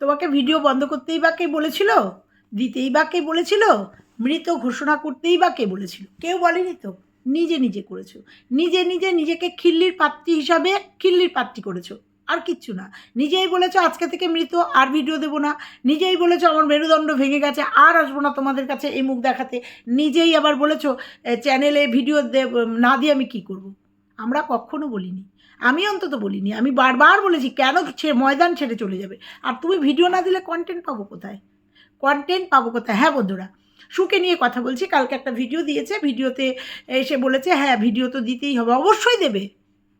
তোমাকে ভিডিও বন্ধ করতেই বা কে বলেছিল? দিতেই বা কে বলেছিল? মৃত ঘোষণা করতেই বা কে বলেছিল? কেউ বলেনি তো। নিজে নিজে করেছো। নিজে নিজে নিজেকে খিল্লির পাত্রী হিসাবে খিল্লির পাত্রী করেছো, আর কিচ্ছু না। নিজেই বলেছো আজকে থেকে মৃত, আর ভিডিও দেবো না। নিজেই বলেছো আমার মেরুদণ্ড ভেঙে গেছে, আর আসবো না তোমাদের কাছে এই মুখ দেখাতে। নিজেই আবার বলেছো চ্যানেলে ভিডিও না দিয়ে আমি কী করব। আমরা কখনো বলিনি, আমি অন্তত বলিনি। আমি বারবার বলেছি কেন ময়দান ছেড়ে চলে যাবে। আর তুমি ভিডিও না দিলে কন্টেন্ট পাবো কোথায়? কন্টেন্ট পাবো কোথায়? হ্যাঁ বন্ধুরা, সুকে নিয়ে কথা বলছি। কালকে একটা ভিডিও দিয়েছে, ভিডিওতে এসে বলেছে হ্যাঁ ভিডিও তো দিতেই হবে। অবশ্যই দেবে,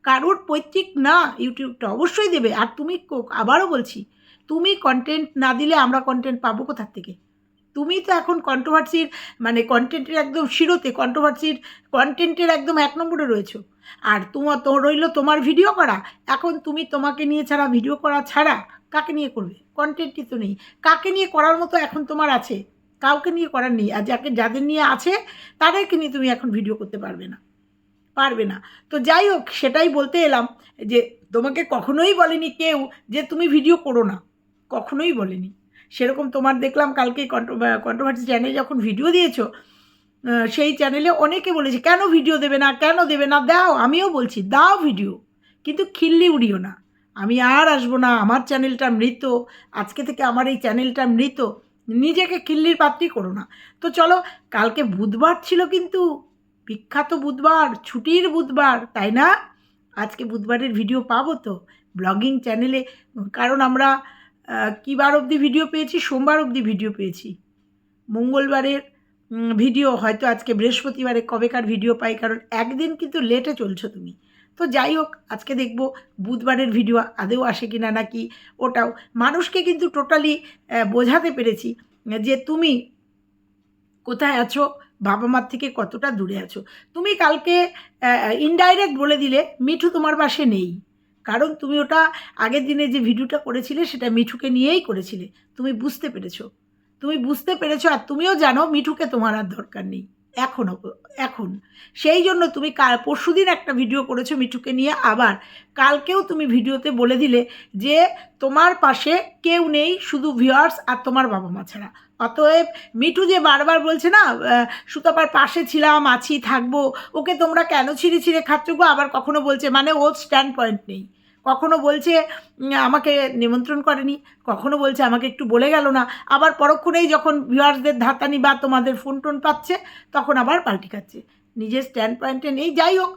কারোর পৈতৃক না ইউটিউবটা, অবশ্যই দেবে। আর তুমি আবারও বলছি, তুমি কন্টেন্ট না দিলে আমরা কন্টেন্ট পাবো কোথার থেকে? তুমি তো এখন কন্ট্রোভার্সির মানে কন্টেন্টের একদম শিরোতে, কন্ট্রোভার্সির কন্টেন্টের একদম ১ নম্বরে রয়েছো। আর তো রইল তোমার ভিডিও করা। এখন তুমি তোমাকে নিয়ে ছাড়া, ভিডিও করা ছাড়া কাকে নিয়ে করবে? কন্টেন্টই তো নেই। কাকে নিয়ে করার মতো এখন তোমার আছে? কাউকে নিয়ে করার নেই। আর যাদের নিয়ে আছে তাদেরকে নিয়ে তুমি এখন ভিডিও করতে পারবে না, পারবে না। তো যাই হোক, সেটাই বলতে এলাম যে তোমাকে কখনোই বলেনি কেউ যে তুমি ভিডিও করো না, কখনোই বলেনি। সেরকম তোমার দেখলাম কালকে কন্ট্রোভার্সি চ্যানেলে যখন ভিডিও দিয়েছো, সেই চ্যানেলে অনেকে বলেছে কেন ভিডিও দেবে না, কেন দেবে না? দাও, আমিও বলছি দাও ভিডিও, কিন্তু খিল্লি উড়িও না। আমি আর আসবো না, আমার চ্যানেলটা মৃত, আজকে থেকে আমার এই চ্যানেলটা মৃত। নিজেকে খিল্লির পাত্রী করো না। তো চলো, কালকে বুধবার ছিল কিন্তু, বিখ্যাত বুধবার, ছুটির বুধবার, তাই না? আজকে বুধবারের ভিডিও পাবো তো ব্লগিং চ্যানেলে। কারণ আমরা কী বার অবধি ভিডিও পেয়েছি? সোমবার অবধি ভিডিও পেয়েছি। মঙ্গলবারের ভিডিও হয়তো আজকে বৃহস্পতিবারে কবেকার ভিডিও পাই, কারণ একদিন কিন্তু লেটে চলছো তুমি। তো যাই হোক, আজকে দেখব বুধবারের ভিডিও আদৌ আসে কি না, নাকি ওটাও। মানুষকে কিন্তু টোটালি বোঝাতে পেরেছি যে তুমি কোথায় আছো, বাবা মার থেকে কতটা দূরে আছো। তুমি কালকে ইনডাইরেক্ট বলে দিলে মিঠু তোমার পাশে নেই। কারণ তুমি ওটা আগের দিনে যে ভিডিওটা করেছিলে সেটা মিঠুকে নিয়েই করেছিলে। তুমি বুঝতে পেরেছো, তুমি বুঝতে পেরেছো। আর তুমিও জানো মিঠুকে তোমার আর দরকার নেই এখনও। এখন সেই জন্য তুমি পরশুদিন একটা ভিডিও করেছো মিঠুকে নিয়ে, আবার কালকেও তুমি ভিডিওতে বলে দিলে যে তোমার পাশে কেউ নেই, শুধু ভিউয়ার্স আর তোমার বাবা মা ছাড়া। অতএব মিঠু যে বারবার বলছে না সুতপার পাশে ছিলাম, আছি, থাকবো, ওকে তোমরা কেন ছিঁড়ে ছিঁড়ে খাচ্ছ গো? আবার কখনো বলছে, মানে ওর স্ট্যান্ড পয়েন্ট নেই। কখনো বলছে আমাকে নিমন্ত্রণ করেনি, কখনো বলছে আমাকে একটু বলে গেল না, আবার পরক্ষণেই যখন ভিউয়ার্সদের ধাতানি বা তোমাদের ফোন টোন পাচ্ছে তখন আবার পাল্টি খাচ্ছে। নিজের স্ট্যান্ড পয়েন্টে নেই। যাই হোক,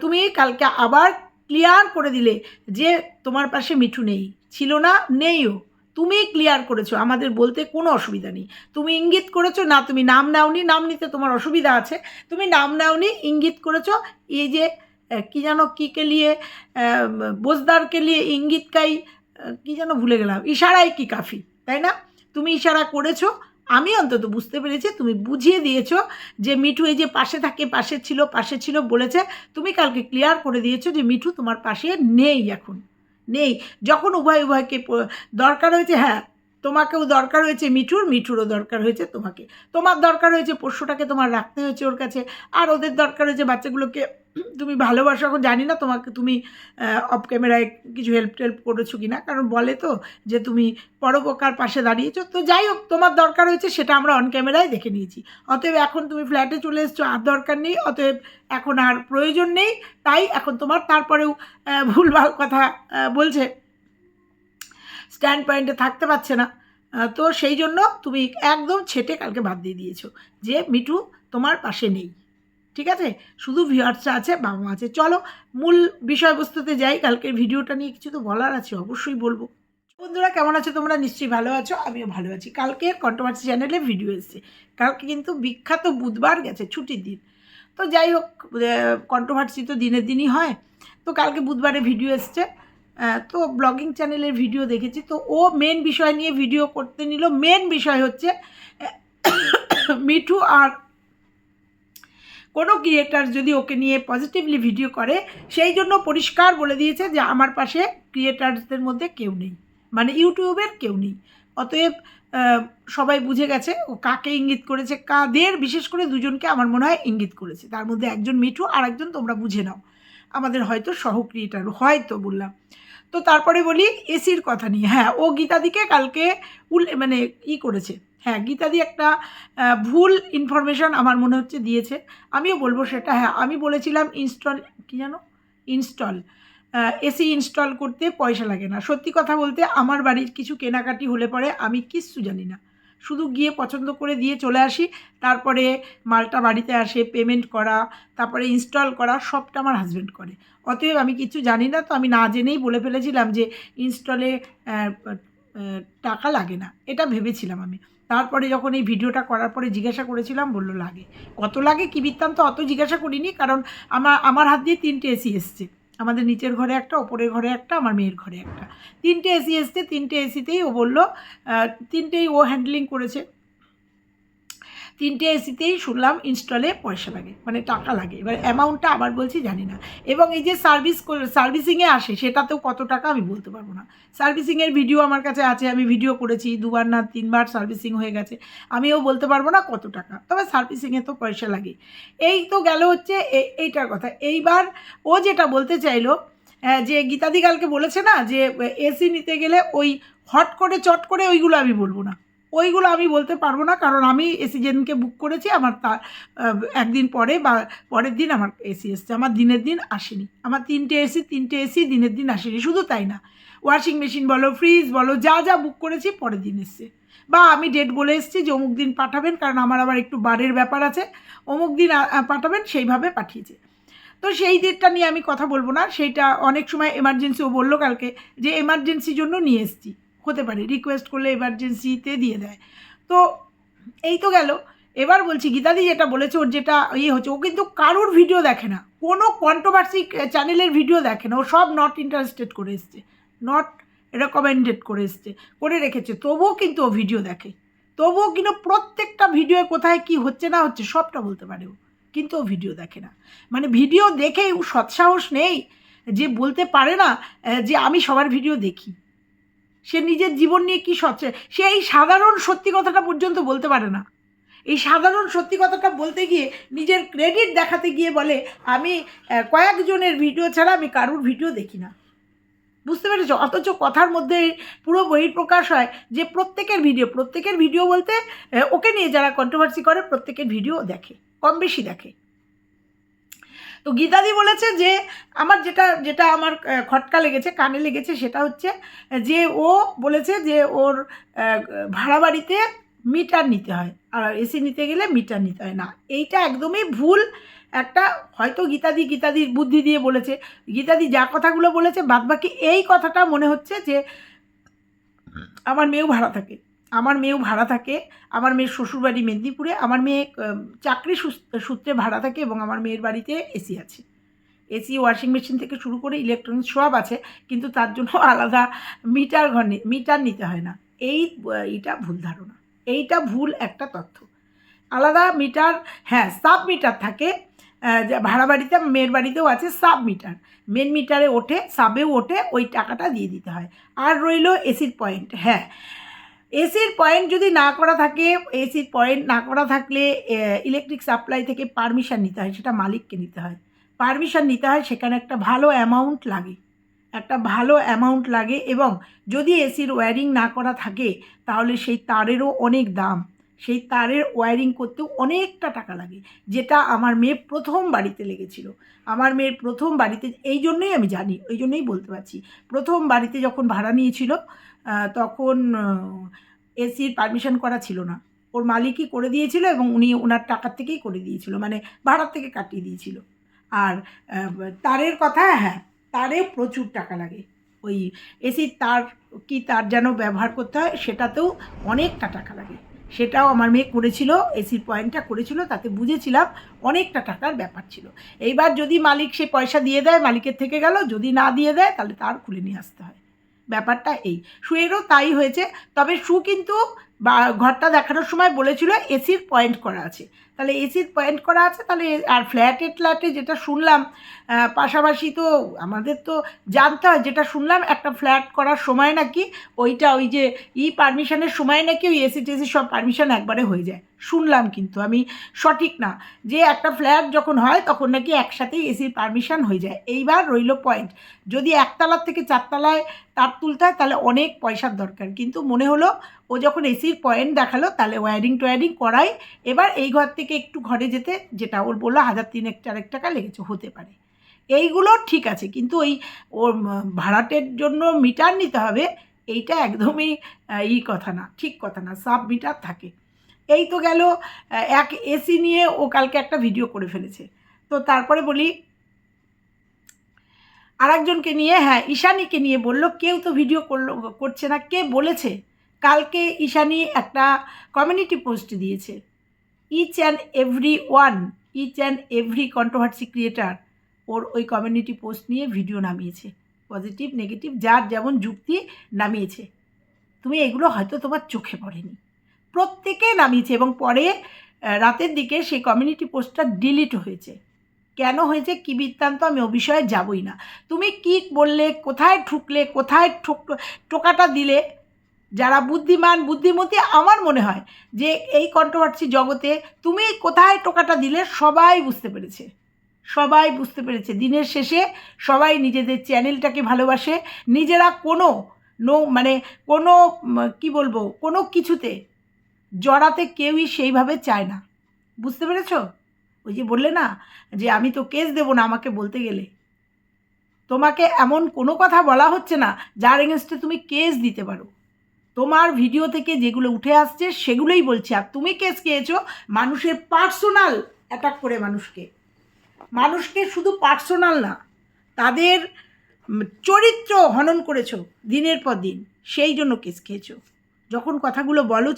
তুমি কালকে আবার ক্লিয়ার করে দিলে যে তোমার পাশে মিঠু নেই, ছিল না, নেইও। তুমি ক্লিয়ার করেছো, আমাদের বলতে কোনো অসুবিধা নেই। তুমি ইঙ্গিত করেছো না, তুমি নাম নাওনি, নাম নিতে তোমার অসুবিধা আছে, তুমি নাম নাওনি, ইঙ্গিত করেছো। এই যে কি যেন কিকে লিয়ে বোজদারকে লিয়ে ইঙ্গিতকাই কি যেন ভুলে গেলাম, ইশারাই কি কাফি, তাই না? তুমি ইশারা করেছো, আমি অন্তত বুঝতে পেরেছি, তুমি বুঝিয়ে দিয়েছো যে মিঠু এই যে পাশে থাকে, পাশে ছিল বলেছে। তুমি কালকে ক্লিয়ার করে দিয়েছো যে মিঠু তোমার পাশে নেই, এখন নেই। যখন উভয়কে দরকার হয়েছে, হ্যাঁ তোমাকেও দরকার হয়েছে মিঠুরও দরকার হয়েছে তোমাকে। তোমার দরকার হয়েছে পোষ্যটাকে তোমার রাখতে হয়েছে ওর কাছে, আর ওদের দরকার হয়েছে বাচ্চাগুলোকে তুমি ভালোবাসো। এখন জানি না তোমাকে তুমি অফ ক্যামেরায় কিছু হেল্প করেছো কি না, কারণ বলে তো যে তুমি পরোপকার পাশে দাঁড়িয়েছো। তো যাই হোক, তোমার দরকার হয়েছে সেটা আমরা অন ক্যামেরায় দেখে নিয়েছি। অতএব এখন তুমি ফ্ল্যাটে চলে এসছো, আর দরকার নেই, অতএব এখন আর প্রয়োজন নেই। তাই এখন তোমার তারপরেও ভুলভাল কথা বলছে, স্ট্যান্ড পয়েন্টে থাকতে পারছে না। তো সেই জন্য তুমি একদম ছেটে কালকে বাদ দিয়ে দিয়েছো যে মিঠু তোমার পাশে নেই। ঠিক আছে, শুধু ভিউয়ার্সরা আছে, বাবা মা আছে। চলো মূল বিষয়বস্তুতে যাই। কালকের ভিডিওটা নিয়ে কিছু তো বলার আছে, অবশ্যই বলবো। বন্ধুরা কেমন আছো তোমরা? নিশ্চয়ই ভালো আছো, আমিও ভালো আছি। কালকের কন্ট্রোভার্সি চ্যানেলে ভিডিও এসেছে। কালকে কিন্তু বিখ্যাত বুধবার গেছে, ছুটির দিন। তো যাই হোক, কন্ট্রোভার্সি তো দিনের দিনই হয়। তো কালকে বুধবারে ভিডিও এসছে, তো ব্লগিং চ্যানেলের ভিডিও দেখেছি। তো ও মেন বিষয় নিয়ে ভিডিও করতে নিল। মেন বিষয় হচ্ছে মিঠু আর কোনো ক্রিয়েটার যদি ওকে নিয়ে পজিটিভলি ভিডিও করে, সেই জন্য পরিষ্কার বলে দিয়েছে যে আমার পাশে ক্রিয়েটার্সদের মধ্যে কেউ নেই, মানে ইউটিউবের কেউ নেই। অতএব সবাই বুঝে গেছে ও কাকে ইঙ্গিত করেছে, কাদের, বিশেষ করে দুজনকে আমার মনে হয় ইঙ্গিত করেছে। তার মধ্যে একজন মিঠু, আর একজন তোমরা বুঝে নাও, আমাদের হয়তো সহ ক্রিয়েটার, হয়তো বললাম। তো তারপরে বলি এসির কথা নিয়ে, হ্যাঁ ও গীতাদিকে কালকে মানে করেছে, হ্যাঁ গীতাদি একটা ভুল ইনফরমেশন আমার মনে হচ্ছে দিয়েছে, আমিও বলবো সেটা। হ্যাঁ আমি বলেছিলাম ইনস্টল এসি ইনস্টল করতে পয়সা লাগে না। সত্যি কথা বলতে আমার বাড়ির কিছু কেনাকাটি হলে পরে আমি কিচ্ছু জানি না, শুধু গিয়ে পছন্দ করে দিয়ে চলে আসি, তারপরে মালটা বাড়িতে আসে, পেমেন্ট করা, তারপরে ইনস্টল করা সবটা আমার হাজব্যান্ড করে। অতএব আমি কিছু জানি না, তো আমি না জেনেই বলে ফেলেছিলাম যে ইনস্টলে টাকা লাগে না, এটা ভেবেছিলাম আমি। তারপরে যখন এই ভিডিওটা করার পরে জিজ্ঞাসা করেছিলাম, বললো লাগে। কত লাগে কী বৃত্তান্ত অত জিজ্ঞাসা করিনি, কারণ আমার হাত দিয়ে 3টে এসি এসছে, আমাদের নিচের ঘরে একটা, ওপরের ঘরে একটা, আমার মেয়ের ঘরে একটা, 3টে এসি এসছে। 3টে এসিতেই ও বললো 3টেই ও হ্যান্ডলিং করেছে, 3টে এসিতেই শুনলাম ইনস্টলে পয়সা লাগে, মানে টাকা লাগে। এবার অ্যামাউন্টটা আবার বলছি জানি না। এবং এই যে সার্ভিসিংয়ে আসে সেটাতেও কত টাকা আমি বলতে পারবো না। সার্ভিসিংয়ের ভিডিও আমার কাছে আছে, আমি ভিডিও করেছি, 2বার না 3বার সার্ভিসিং হয়ে গেছে, আমিও বলতে পারবো না কত টাকা, তবে সার্ভিসিংয়ে তো পয়সা লাগে। এই তো গেল হচ্ছে এইটার কথা। এইবার ও যেটা বলতে চাইলো যে গীতাদি কালকে বলেছে না যে এসি নিতে গেলে ওই হট করে চট করে ওইগুলো আমি বলবো না, ওইগুলো আমি বলতে পারবো না, কারণ আমি এসি যেদিনকে বুক করেছি আমার তার একদিন পরে বা পরের দিন আমার এসি এসছে, আমার দিনের দিন আসেনি। আমার 3টে এসি দিনের দিন আসেনি। শুধু তাই না, ওয়াশিং মেশিন বলো, ফ্রিজ বলো, যা যা বুক করেছি পরের দিন এসছে, বা আমি ডেট বলে এসেছি যে অমুক দিন পাঠাবেন, কারণ আমার আবার একটু বারের ব্যাপার আছে, অমুক দিন পাঠাবেন, সেইভাবে পাঠিয়েছে। তো সেই ডেটটা নিয়ে আমি কথা বলবো না, সেইটা অনেক সময় এমার্জেন্সি, ও বললো কালকে যে এমার্জেন্সির জন্য নিয়ে এসেছি, হতে পারে রিকোয়েস্ট করলে এমার্জেন্সিতে দিয়ে দেয়। তো এই তো গেল। এবার বলছি গীতাদি যেটা বলেছে, ওর যেটা হচ্ছে, ও কিন্তু কারোর ভিডিও দেখে না, কোনো কন্ট্রোভার্সি চ্যানেলের ভিডিও দেখে না, ও সব নট ইন্টারেস্টেড করে এসছে, নট রেকমেন্ডেড করে এসছে, করে রেখেছে, তবুও কিন্তু ও ভিডিও দেখে, তবুও কিন্তু প্রত্যেকটা ভিডিওয়ে কোথায় কি হচ্ছে না হচ্ছে সবটা বলতে পারে ও, কিন্তু ও ভিডিও দেখে না। মানে ভিডিও দেখে ও সৎসাহস নেই যে বলতে পারে না যে আমি সবার ভিডিও দেখি। সে নিজের জীবন নিয়ে কী সচ্ছে, সে এই সাধারণ সত্যি কথাটা পর্যন্ত বলতে পারে না। এই সাধারণ সত্যি কথাটা বলতে গিয়ে নিজের ক্রেডিট দেখাতে গিয়ে বলে আমি কয়েকজনের ভিডিও ছাড়া আমি কারোর ভিডিও দেখি না। বুঝতে পেরেছ? অথচ কথার মধ্যে পুরো বহিঃপ্রকাশ হয় যে প্রত্যেকের ভিডিও বলতে ওকে নিয়ে যারা কন্ট্রোভার্সি করে প্রত্যেকের ভিডিও দেখে, কম বেশি দেখে। তো গীতাদি বলেছে যে আমার যেটা আমার খটকা লেগেছে, কানে লেগেছে, সেটা হচ্ছে যে ও বলেছে যে ওর ভাড়া বাড়িতে মিটার নিতে হয়, আর এসি নিতে গেলে মিটার নিতে হয় না। এইটা একদমই ভুল একটা, হয়তো গীতাদির বুদ্ধি দিয়ে বলেছে। গীতাদি যা কথাগুলো বলেছে বাদবাকি এই কথাটা মনে হচ্ছে যে আমার মেয়েও ভাড়া থাকে, আমার মেয়ের শ্বশুরবাড়ি মেদিনীপুরে, আমার মেয়ে চাকরি সূত্রে ভাড়া থাকে, এবং আমার মেয়ের বাড়িতে এসি আছে, এসি ওয়াশিং মেশিন থেকে শুরু করে ইলেকট্রনিক্স সব আছে, কিন্তু তার জন্য আলাদা মিটার নিতে হয় না। এইটা ভুল ধারণা, এইটা ভুল একটা তথ্য। আলাদা মিটার, হ্যাঁ সাব মিটার থাকে, ভাড়া বাড়িতে মেয়ের বাড়িতেও আছে সাব মিটার, মেন মিটারে ওঠে, সাবেও ওঠে, ওই টাকাটা দিয়ে দিতে হয়। আর রইল এসির পয়েন্ট, হ্যাঁ এসির পয়েন্ট যদি না করা থাকে, এসির পয়েন্ট না করা থাকলে ইলেকট্রিক সাপ্লাই থেকে পারমিশন নিতে হয়, সেটা মালিককে নিতে হয়, পারমিশন নিতে হয়, সেখানে একটা ভালো অ্যামাউন্ট লাগে, এবং যদি এসির ওয়্যারিং না করা থাকে তাহলে সেই তারেরও অনেক দাম, সেই তারের ওয়্যারিং করতেও অনেকটা টাকা লাগে, যেটা আমার মেয়ে প্রথম বাড়িতে লেগেছিল। আমার মেয়ের প্রথম বাড়িতে, এই জন্যই আমি জানি, ওই জন্যই বলতে পারছি, প্রথম বাড়িতে যখন ভাড়া নিয়েছিল তখন এসির পারমিশন করা ছিল না, ওর মালিকই করে দিয়েছিল, এবং উনি ওনার টাকার থেকেই করে দিয়েছিল, মানে ভাড়ার থেকে কাটিয়ে দিয়েছিল। আর তারের কথা, হ্যাঁ তারে প্রচুর টাকা লাগে, ওই এসির তার যেন ব্যবহার করতে হয়, সেটাতেও অনেকটা টাকা লাগে, সেটাও আমার মেয়ে করেছিল, এসির পয়েন্টটা করেছিল, তাতে বুঝেছিলাম অনেকটা টাকার ব্যাপার ছিল। এইবার যদি মালিক সে পয়সা দিয়ে দেয়, মালিকের থেকে গেল, যদি না দিয়ে দেয় তাহলে তার খুলে নিয়ে আসতে হয়, ব্যাপারটা এই। শুয়েরও তাই হয়েছে, তবে কিন্তু ঘরটা দেখানোর সময় বলেছিল এসির পয়েন্ট করা আছে, তাহলে এসির পয়েন্ট করা আছে, তাহলে আর ফ্ল্যাটে যেটা শুনলাম পাশাপাশি তো আমাদের তো জানতে হয়, যেটা শুনলাম একটা ফ্ল্যাট করার সময় নাকি ওইটা ওই যে পারমিশনের সময় নাকি ওই এসি টেসি সব পারমিশন একবারে হয়ে যায় শুনলাম, কিন্তু আমি সঠিক না, যে একটা ফ্ল্যাট যখন হয় তখন নাকি একসাথেই এসির পারমিশন হয়ে যায়। এইবার রইল পয়েন্ট, যদি একতলার থেকে চারতলায় তার তুলতে হয় তাহলে অনেক পয়সার দরকার, কিন্তু মনে হলো ও যখন এসির পয়েন্ট দেখালো তাহলে ওয়্যারিং টোয়ারিং করাই, এবার এই ঘর থেকে একটু ঘরে যেতে যেটা ওর বললো 1,300-4,000 টাকা লেগেছে, হতে পারে এইগুলো ঠিক আছে, কিন্তু ওই ওর ভাড়াটের জন্য মিটার নিতে হবে এইটা একদমই কথা না, ঠিক কথা না, সাব মিটার থাকে। এই তো গেল এক এসি নিয়ে ও কালকে একটা ভিডিও করে ফেলেছে। তো তারপরে বলি আরেকজনকে নিয়ে, হ্যাঁ ঈশানীকে নিয়ে বলল কেউ তো ভিডিও করছে না, কে বলেছে? কালকে ঈশানী একটা কমিউনিটি পোস্ট দিয়েছে, each and every controversy creator ওর ওই কমিউনিটি পোস্ট নিয়ে ভিডিও নামিয়েছে, পজিটিভ নেগেটিভ যার যেমন যুক্তি নামিয়েছে। তুমি এগুলো হয়তো তোমার চোখে পড়েনি, প্রত্যেকে নামিয়েছে, এবং পরে রাতের দিকে সেই কমিউনিটি পোস্টটা ডিলিট হয়েছে। কেন হয়েছে কী বৃত্তান্ত আমি ও বিষয়ে যাবই না। তুমি কি বললে, কোথায় ঠুকলে, কোথায় টোকাটা দিলে, যারা বুদ্ধিমান বুদ্ধিমতী আমার মনে হয় যে এই কন্ট্রোভার্সি জগতে তুমি কোথায় টোকাটা দিলে সবাই বুঝতে পেরেছে, সবাই বুঝতে পেরেছে। দিনের শেষে সবাই নিজেদের চ্যানেলটাকে ভালোবাসে, নিজেরা কোনো মানে কোনো কি বলবো কোনো কিছুতে জড়াতে কেউই সেইভাবে চায় না, বুঝতে পেরেছো? ওই যে বললে না যে আমি তো কেস দেবো না আমাকে বলতে গেলে, তোমাকে এমন কোনো কথা বলা হচ্ছে না যার এগেনস্টে তুমি কেস দিতে পারো। তোমার ভিডিও থেকে যেগুলো উঠে আসছে সেগুলোই বলছি, আর তুমি কেস খেয়েছো মানুষের পার্সোনাল অ্যাটাক করে, মানুষকে শুধু পার্সোনাল না, তাদের চরিত্র হনন করেছো দিনের পর দিন, সেই জন্য কেস খেয়েছো। যখন কথাগুলো বলো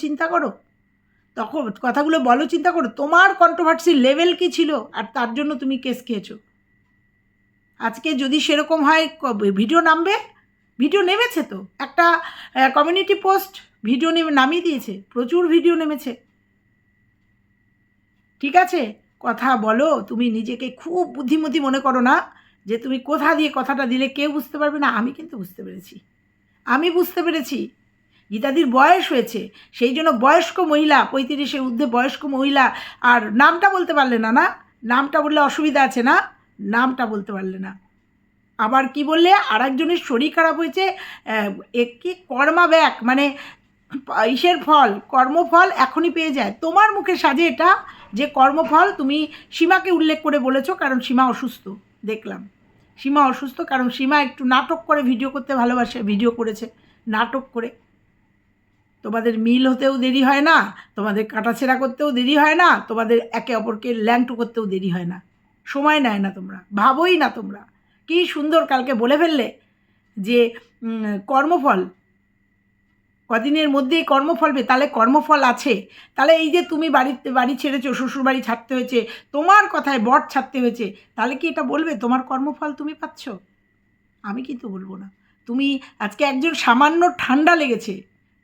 চিন্তা করো, তোমার কন্ট্রোভার্সির লেভেল কী ছিল, আর তার জন্য তুমি কেস খেয়েছো। আজকে যদি সেরকম হয় ভিডিও নামবে, ভিডিও নেমেছে তো, একটা কমিউনিটি পোস্ট ভিডিও নামিয়ে দিয়েছে, প্রচুর ভিডিও নেমেছে। ঠিক আছে, কথা বলো, তুমি নিজেকে খুব বুদ্ধিমতী মনে করো না যে তুমি কোথা দিয়ে কথাটা দিলে কেউ বুঝতে পারবে না। আমি কিন্তু বুঝতে পেরেছি, গীতাদির বয়স হয়েছে, সেই জন্য বয়স্ক মহিলা, 35-এর ঊর্ধ্বে বয়স্ক মহিলা, আর নামটা বলতে পারলে না, নামটা বললে অসুবিধা আছে না, নামটা বলতে পারলে না। আবার কি বললে আরেকজনের শরীর খারাপ হয়েছে, কি কর্মাব্যাক মানে ইসের ফল, কর্মফল এখনই পেয়ে যায়। তোমার মুখে সাজে এটা যে কর্মফল, তুমি সীমাকে উল্লেখ করে বলেছো, কারণ সীমা অসুস্থ, দেখলাম সীমা অসুস্থ, কারণ সীমা একটু নাটক করে ভিডিও করতে ভালোবাসে, ভিডিও করেছে নাটক করে। তোমাদের মিল হতেও দেরি হয় না, তোমাদের কাটাছেঁড়া করতেও দেরি হয় না, তোমাদের একে অপরকে ল্যাংটু করতেও দেরি হয় না, সময় নেয় না, তোমরা ভাবোই না। তোমরা কী সুন্দর কালকে বলে ফেললে যে কর্মফল কদিনের মধ্যেই কর্মফল পেয়ে, তাহলে কর্মফল আছে। তাহলে এই যে তুমি বাড়ি ছেড়েছো, শ্বশুর বাড়ি ছাড়তে হয়েছে, তোমার কথায় বর ছাড়তে হয়েছে, তাহলে কি এটা বলবে তোমার কর্মফল তুমি পাচ্ছ? আমি কিন্তু বলবো না। তুমি আজকে একজন সামান্য ঠান্ডা লেগেছে,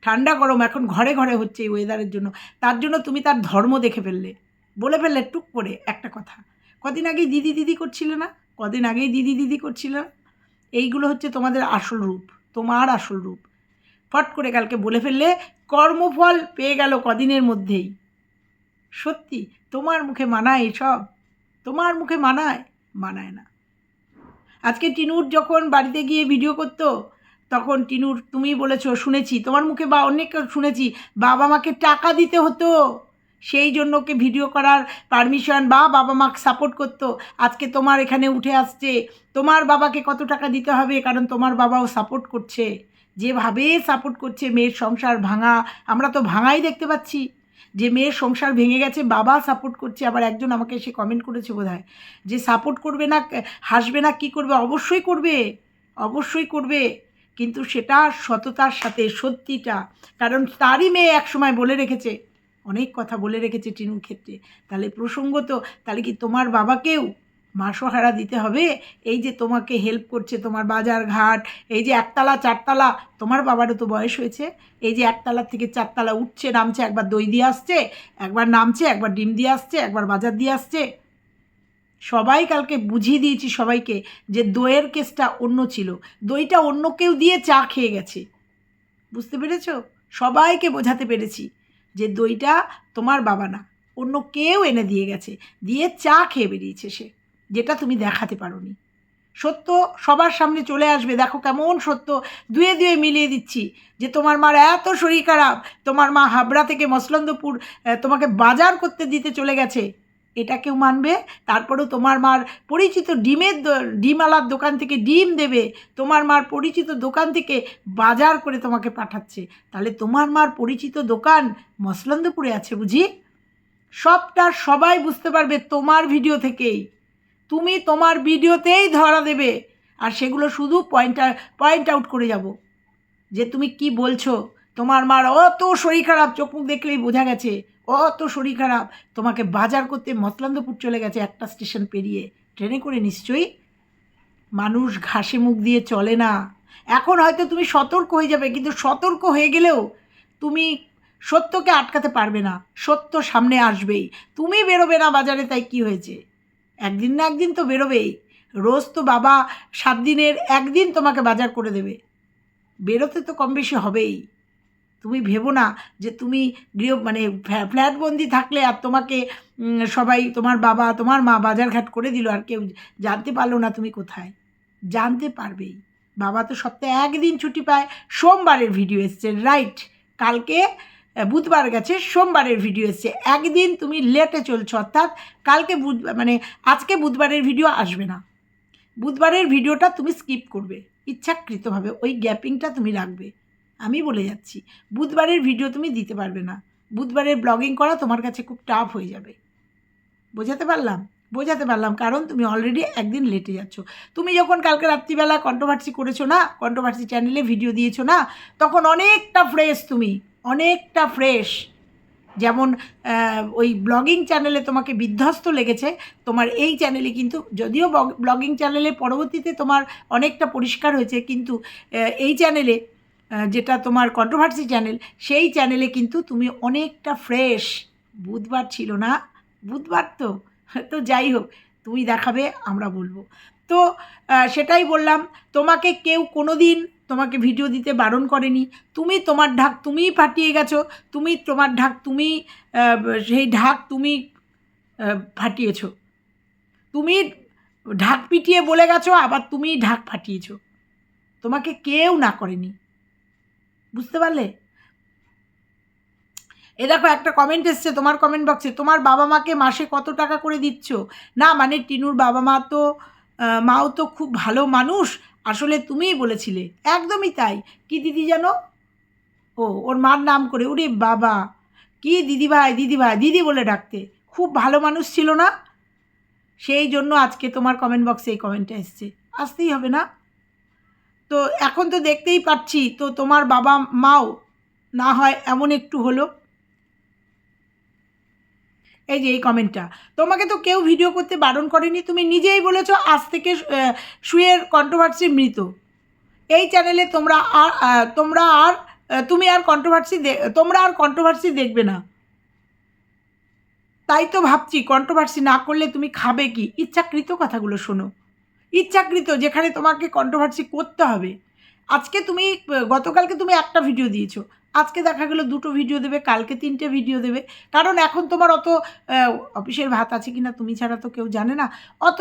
ঠান্ডা গরম এখন ঘরে ঘরে হচ্ছে এই ওয়েদারের জন্য, তার জন্য তুমি তার ধর্ম দেখে ফেললে, বলে ফেললে টুক করে একটা কথা। কদিন আগেই দিদি দিদি করছিলে না? এইগুলো হচ্ছে তোমাদের আসল রূপ, তোমার আসল রূপ। ফট করে কালকে বলে ফেললে, কর্মফল পেয়ে গেল কদিনের মধ্যেই। সত্যি তোমার মুখে মানায় এসব? তোমার মুখে মানায় না। আজকে টিনুর যখন বাড়িতে গিয়ে ভিডিও করতো, তখন টিনুর তুমি বলেছো, শুনেছি তোমার মুখে বা অনেক শুনেছি, বাবা মাকে টাকা দিতে হতো, সেই জন্য ওকে ভিডিও করার পারমিশন, বা বাবা মাকে সাপোর্ট করতো। আজকে তোমার এখানে উঠে আসছে তোমার বাবাকে কত টাকা দিতে হবে, কারণ তোমার বাবাও সাপোর্ট করছে, যেভাবে সাপোর্ট করছে মেয়ের সংসার ভাঙা, আমরা তো ভাঙাই দেখতে পাচ্ছি, যে মেয়ের সংসার ভেঙে গেছে, বাবা সাপোর্ট করছে। আবার একজন আমাকে এসে কমেন্ট করেছে বোধহয়, যে সাপোর্ট করবে না, হাসবে না, কি করবে? অবশ্যই করবে, কিন্তু সেটা সততার সাথে, সত্যিটা, কারণ তারই মেয়ে একসময় বলে রেখেছে, অনেক কথা বলে রেখেছে টিনুর ক্ষেত্রে। তাহলে প্রসঙ্গত, তাহলে কি তোমার বাবাকেও মাসোহারা দিতে হবে? এই যে তোমাকে হেল্প করছে, তোমার বাজার ঘাট, এই যে একতলা চারতলা, তোমার বাবারও তো বয়স হয়েছে, এই যে একতলার থেকে চারতলা উঠছে নামছে, একবার দই দিয়ে আসছে, একবার নামছে, একবার ডিম দিয়ে আসছে, একবার বাজার দিয়ে আসছে। সবাই কালকে বুঝিয়ে দিয়েছি সবাইকে যে দইয়ের কেসটা অন্য ছিল, দইটা অন্য কেউ দিয়ে চা খেয়ে গেছে। বুঝতে পেরেছ? সবাইকে বোঝাতে পেরেছি যে দইটা তোমার বাবা না, অন্য কেউ এনে দিয়ে গেছে, দিয়ে চা খেয়ে বেরিয়েছে সে, যেটা তুমি দেখাতে পারোনি। সত্য সবার সামনে চলে আসবে, দেখো কেমন সত্য দুয়ে দুয়ে মিলিয়ে দিচ্ছি যে তোমার মার এত শরীর খারাপ, তোমার মা হাবড়া থেকে মসলন্দপুর তোমাকে বাজার করতে দিতে চলে গেছে, এটা কেউ মানবে? তারপরেও তোমার মার পরিচিত ডিমওয়ালার দোকান থেকে ডিম দেবে, তোমার মার পরিচিত দোকান থেকে বাজার করে তোমাকে পাঠাচ্ছে, তাহলে তোমার মার পরিচিত দোকান মসলন্দপুরে আছে বুঝি? সবটা সবাই বুঝতে পারবে তোমার ভিডিও থেকেই, তুমি তোমার ভিডিওতেই ধরা দেবে, আর সেগুলো শুধু পয়েন্ট আউট করে যাব যে তুমি কি বলছো। তোমার মার অত শরীর খারাপ, চোখ মুখ দেখলেই বোঝা গেছে অত শরীর খারাপ, তোমাকে বাজার করতে মসলন্দপুর চলে গেছে, একটা স্টেশন পেরিয়ে, ট্রেনে করে নিশ্চয়ই। মানুষ ঘাসে মুখ দিয়ে চলে না। এখন হয়তো তুমি সতর্ক হয়ে যাবে, কিন্তু সতর্ক হয়ে গেলেও তুমি সত্যকে আটকাতে পারবে না, সত্য সামনে আসবেই। তুমি বেরোবে না বাজারে, তাই কি হয়েছে? একদিন না একদিন তো বেরোবেই। রোজ তো বাবা 7 দিনের একদিন তোমাকে বাজার করে দেবে, বেরোতে তো কম বেশি হবেই। তুমি ভেবো না যে তুমি ফ্ল্যাটবন্দি থাকলে আর তোমাকে সবাই, তোমার বাবা তোমার মা বাজারঘাট করে দিল আর কেউ জানতে পারলো না তুমি কোথায়। জানতে পারবেই। বাবা তো সপ্তাহে একদিন ছুটি পায়, সোমবারের ভিডিও এসছে, রাইট? কালকে বুধবার গেছে, সোমবারের ভিডিও এসছে, একদিন তুমি লেটে চলছো, অর্থাৎ কালকে আজকে বুধবারের ভিডিও আসবে না, বুধবারের ভিডিওটা তুমি স্কিপ করবে ইচ্ছাকৃতভাবে, ওই গ্যাপিংটা তুমি রাখবে। আমি বলে যাচ্ছি বুধবারের ভিডিও তুমি দিতে পারবে না, বুধবারের ব্লগিং করা তোমার কাছে খুব টাফ হয়ে যাবে। বোঝাতে পারলাম, কারণ তুমি অলরেডি একদিন লেটে যাচ্ছ। তুমি যখন কালকে রাত্রিবেলা কন্ট্রোভার্সি করেছো না, কন্ট্রোভার্সি চ্যানেলে ভিডিও দিয়েছো না, তখন অনেকটা ফ্রেশ, তুমি অনেকটা ফ্রেশ। যেমন ওই ব্লগিং চ্যানেলে তোমাকে বিধ্বস্ত লেগেছে, তোমার এই চ্যানেলে কিন্তু, যদিও ব্লগিং চ্যানেলে পরবর্তীতে তোমার অনেকটা পরিষ্কার হয়েছে, কিন্তু এই চ্যানেলে যেটা তোমার কন্ট্রোভার্সি চ্যানেল, সেই চ্যানেলে কিন্তু তুমি অনেকটা ফ্রেশ। বুধবার ছিল না, বুধবার তো যাই হোক, তুমি দেখাবে, আমরা বলবো। তো সেটাই বললাম, তোমাকে কেউ কোনো দিন তোমাকে ভিডিও দিতে বারণ করেনি, তুমি তোমার ঢাক তুমিই ফাটিয়ে গেছো, তুমি তোমার ঢাক তুমি সেই ঢাক তুমি ফাটিয়েছো, তুমি ঢাক পিটিয়ে বলে গেছো, আবার তুমি ঢাক ফাটিয়েছো, তোমাকে কেউ না করেনি। বুঝতে পারলে? এ দেখো একটা কমেন্ট এসছে তোমার কমেন্ট বক্সে, তোমার বাবা মাকে মাসে কত টাকা করে দিচ্ছ? না মানে টিনুর বাবা মাও তো খুব ভালো মানুষ, আসলে তুমিই বলেছিলে। একদমই তাই। কি দিদি জানো? ওর মার নাম করে, ওরে বাবা, কি দিদিভাই দিদি বলে ডাকতে, খুব ভালো মানুষ ছিল না? সেই জন্য আজকে তোমার কমেন্ট বক্সে এই কমেন্টটা এসছে, আসতেই হবে না? তো এখন তো দেখতেই পাচ্ছি, তো তোমার বাবা মাও না হয় এমন একটু হলো। এই যে এই কমেন্টটা, তোমাকে তো কেউ ভিডিও করতে বারণ করেনি, তুমি নিজেই বলেছো আজ থেকে শুয়ের কন্ট্রোভার্সি মৃত। এই চ্যানেলে তুমি আর কন্ট্রোভার্সি দেখবে না। তাই তো ভাবছি কন্ট্রোভার্সি না করলে তুমি খাবে কি? ইচ্ছাকৃত কথাগুলো শোনো, ইচ্ছাকৃত, যেখানে তোমাকে কন্ট্রোভার্সি করতে হবে। গতকালকে তুমি একটা ভিডিও দিয়েছো, আজকে দেখা গেলো 2টো ভিডিও দেবে, কালকে 3টে ভিডিও দেবে, কারণ এখন তোমার অত অফিসের ভাত আছে কিনা তুমি ছাড়া তো কেউ জানে না, অত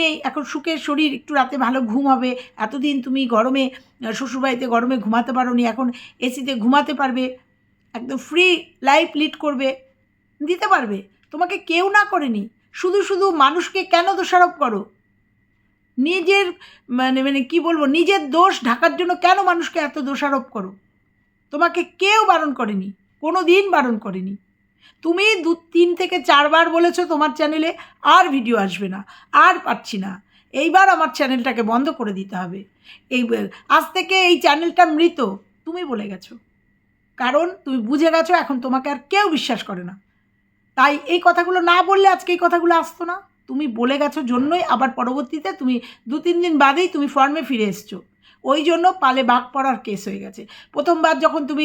নেই এখন, সুখের শরীর, একটু রাতে ভালো ঘুম হবে। এতদিন তুমি গরমে শ্বশুরবাড়িতে গরমে ঘুমাতে পারো নি, এখন এসিতে ঘুমাতে পারবে, একদম ফ্রি লাইফ লিড করবে, দিতে পারবে। তোমাকে কেউ না করেনি, শুধু মানুষকে কেন দোষারোপ করো? নিজের কি বলবো, নিজের দোষ ঢাকার জন্য কেন মানুষকে এত দোষারোপ করো? তোমাকে কেউ বারণ করেনি, কোনো দিন বারণ করেনি। তুমি 3 থেকে 4 বার বলেছো তোমার চ্যানেলে আর ভিডিও আসবে না, আর পাচ্ছি না, এইবার আমার চ্যানেলটাকে বন্ধ করে দিতে হবে, আজ থেকে এই চ্যানেলটা মৃত, তুমি বলে গেছো, কারণ তুমি বুঝে গেছো এখন তোমাকে আর কেউ বিশ্বাস করে না। তাই এই কথাগুলো না বললে আজকে এই কথাগুলো আসতো না। তুমি বলে গেছো জন্যই আবার পরবর্তীতে তুমি 2-3 দিন বাদেই তুমি ফর্মে ফিরে এসছো, ওই জন্য পালে বাঘ পড়ার কেস হয়ে গেছে। প্রথমবার যখন তুমি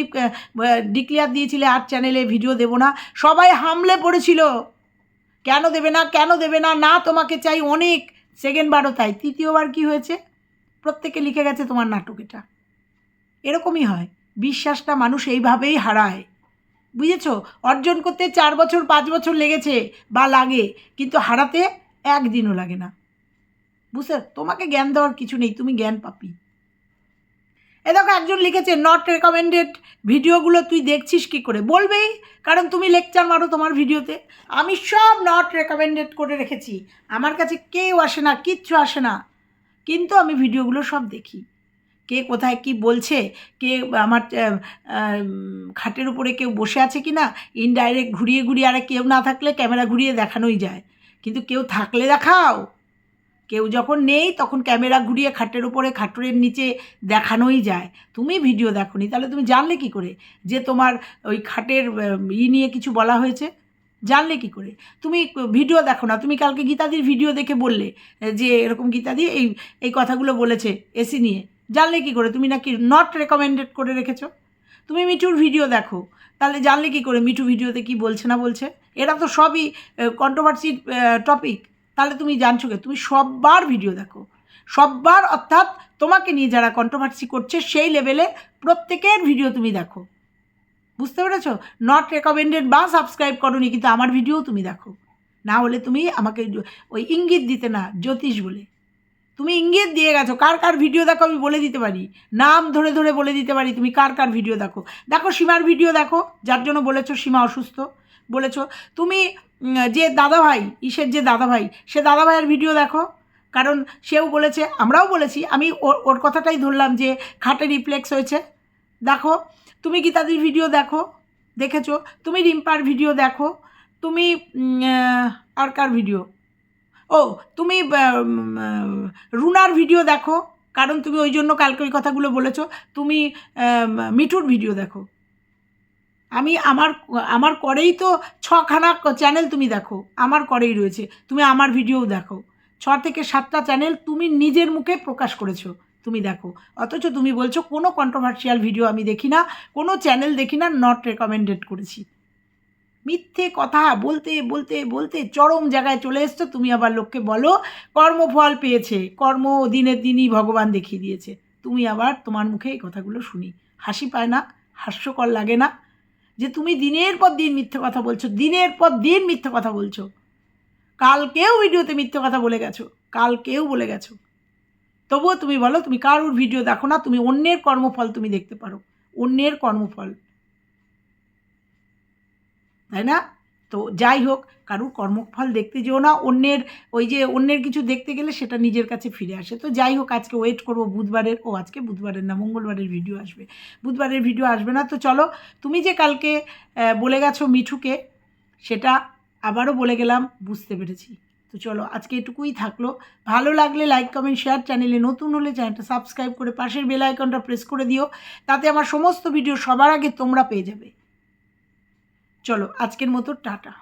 ডিক্লেয়ার দিয়েছিলে 8 চ্যানেলে ভিডিও দেবো না, সবাই হামলে পড়েছিল, কেন দেবে না, কেন দেবে না, না তোমাকে চাই অনেক। সেকেন্ডবারও তাই। তৃতীয়বার কি হয়েছে? প্রত্যেকে লিখে গেছে তোমার নাটক এটা। এরকমই হয়, বিশ্বাসটা মানুষ এইভাবেই হারায়, বুঝেছো? অর্জন করতে 4 বছর 5 বছর লেগেছে বা লাগে, কিন্তু হারাতে একদিনও লাগে না। বুঝতে, তোমাকে জ্ঞান দেওয়ার কিছু নেই, তুমি জ্ঞান পাপি। এ দেখো একজন লিখেছে নট রেকমেন্ডেড ভিডিওগুলো তুই দেখছিস কী করে? বলবেই, কারণ তুমি লেকচার মারো তোমার ভিডিওতে। আমি সব নট রেকমেন্ডেড করে রেখেছি, আমার কাছে কেউ আসে না, কিচ্ছু আসে না, কিন্তু আমি ভিডিওগুলো সব দেখি। কে কোথায় কি বলছে, কে আমার খাটের উপরে কেউ বসে আছে কি না, ইনডাইরেক্ট ঘুরিয়ে ঘুরিয়ে, আরে কেউ না থাকলে ক্যামেরা ঘুরিয়ে দেখানোই যায়, কিন্তু কেউ থাকলে দেখাও, কেউ যখন নেই তখন ক্যামেরা ঘুরিয়ে খাটের উপরে খাটের নিচে দেখানোই যায়। তুমি ভিডিও দেখোনি, তাহলে তুমি জানলে কি করে যে তোমার ওই খাটের নিয়ে কিছু বলা হয়েছে? জানলে কি করে? তুমি ভিডিও দেখো না, তুমি কালকে গীতাদির ভিডিও দেখে বললে যে এরকম গীতাদি এই এই কথাগুলো বলেছে এসি নিয়ে, জানলে কি করে? তুমি নাকি নট রেকমেন্ডেড করে রেখেছো। তুমি মিঠুর ভিডিও দেখো, তাহলে জানলে কি করে মিঠু ভিডিওতে কি বলছে না বলছে? এরা তো সবই কন্ট্রোভার্সির টপিক, তাহলে তুমি জানছো কে? তুমি সববার ভিডিও দেখো, সববার, অর্থাৎ তোমাকে নিয়ে যারা কন্ট্রোভার্সি করছে সেই লেভেলে প্রত্যেকের ভিডিও তুমি দেখো, বুঝতে পেরেছো? নট রেকমেন্ডেড বা সাবস্ক্রাইব করোনি, কিন্তু আমার ভিডিও তুমি দেখো। না হলে তুমি আমাকে ওই ইঙ্গিত দিতে না, জ্যোতিষ বলে তুমি ইঙ্গিত দিয়ে গেছো। কার কার ভিডিও দেখো আমি বলে দিতে পারি, নাম ধরে ধরে বলে দিতে পারি তুমি কার কার ভিডিও দেখো। দেখো সীমার ভিডিও দেখো, যার জন্য বলেছো সীমা অসুস্থ বলেছো। তুমি যে দাদাভাই, ইসের যে দাদাভাই, সে দাদাভাইয়ের ভিডিও দেখো, কারণ সেও বলেছে, আমরাও বলেছি, আমি ওর কথাটাই ধরলাম যে খাটে রিফ্লেক্স হয়েছে। দেখো তুমি গীতাদির ভিডিও দেখো, দেখেছো। তুমি রিম্পার ভিডিও দেখো, তুমি আর কার ভিডিও, ও তুমি রুনার ভিডিও দেখো, কারণ তুমি ওই জন্য কালকে ওই কথাগুলো বলেছো। তুমি মিঠুর ভিডিও দেখো। আমি আমার করেই তো 6খানা চ্যানেল তুমি দেখো, আমার করেই রয়েছে, তুমি আমার ভিডিও দেখো। 6 থেকে 7টা চ্যানেল তুমি নিজের মুখে প্রকাশ করেছো, তুমি দেখো। অথচ তুমি বলছো কোনো কন্ট্রোভার্সিয়াল ভিডিও আমি দেখি না, কোনো চ্যানেল দেখি না, নট রেকমেন্ডেড করেছি। মিথ্যে কথা বলতে বলতে বলতে চরম জায়গায় চলে এসছো। তুমি আবার লোককে বলো কর্মফল পেয়েছে, কর্ম দিনের দিনই ভগবান দেখিয়ে দিয়েছে। তুমি আবার তোমার মুখে এই কথাগুলো শুনি, হাসি পায় না? হাস্যকর লাগে না যে তুমি দিনের পর দিন মিথ্যে কথা বলছো, দিনের পর দিন মিথ্যে কথা বলছো? কালকেও ভিডিওতে মিথ্যে কথা বলে গেছো, কালকেও বলে গেছো, তবুও তুমি বলো তুমি কারোর ভিডিও দেখো না, তুমি অন্যের কর্মফল তুমি দেখতে পারো, অন্যের কর্মফল, তাই না? তো যাই হোক, কারুর কর্মফল দেখতে যেও না, অন্যের ওই যে অন্যের কিছু দেখতে গেলে সেটা নিজের কাছে ফিরে আসে। তো যাই হোক, আজকে ওয়েট করবো বুধবারের, আজকে বুধবারের না, মঙ্গলবারের ভিডিও আসবে। বুধবারের ভিডিও আসবে না, তো চলো। তুমি যে কালকে বলে গেছো মিঠুকে, সেটা আবারও বলে গেলাম, বুঝতে পেরেছি। তো চলো আজকে এটুকুই থাকলো। ভালো লাগলে লাইক কমেন্ট শেয়ার, চ্যানেলে নতুন হলে চ্যানেলটা সাবস্ক্রাইব করে পাশের বেল আইকনটা প্রেস করে দিও, তাতে আমার সমস্ত ভিডিও সবার আগে তোমরা পেয়ে যাবে। চলো আজকের মতো টাটা।